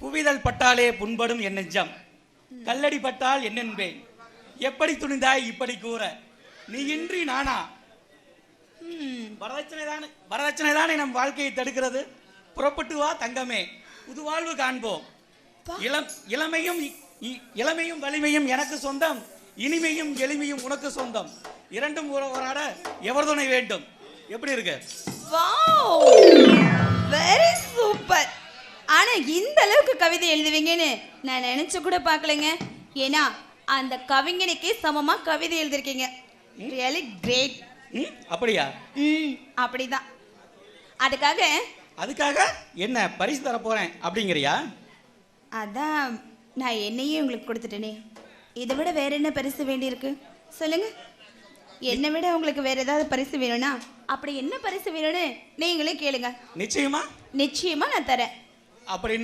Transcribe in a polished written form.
புவிதல் பட்டாலே புண்படும் என் நெஞ்சம், கல்லடி பட்டால் என்னென்பேன், எப்படி துணிந்தாய் இப்படி கூற, நீ இன்றி நானா. வரதட்சணை தானே நம் வாழ்க்கையை தடுக்கிறது. புறப்பட்டு வா தங்கமே, புது வாழ்வு காண்போம். இளமையும் வலிமையும் எனக்கு சொந்தம், இனிமையும் எளிமையும் உனக்கு சொந்தம். இரண்டும் உறவராட எவர் துணை வேண்டும். எப்படி இருக்கு? Wow, very super. ஆனா இந்த அளவுக்கு கவிதை எழுதுவீங்கன்னு நான் நினைச்சு கூட பார்க்கலங்க. ஏன்னா அந்த கவிஞனுக்கே சமமா கவிதை எழுதிருக்கீங்க. Really great. அப்படியா? அப்படிதான். அதுக்காக என்ன பரிசு தர போறேன் அப்படிங்கிறியா? அதான் நான் என்னையே உங்களுக்கு கொடுத்துட்டேனே. இதை விட வேற என்ன பரிசு வேண்டியிருக்கு சொல்லுங்க. என்னை விட உங்களுக்கு வேற ஏதாவது பரிசு வேணும்னா அப்படி என்ன பரிசு வேணும்னு நீங்களே கேளுங்க. நிச்சயமா நான் தரேன். அப்படி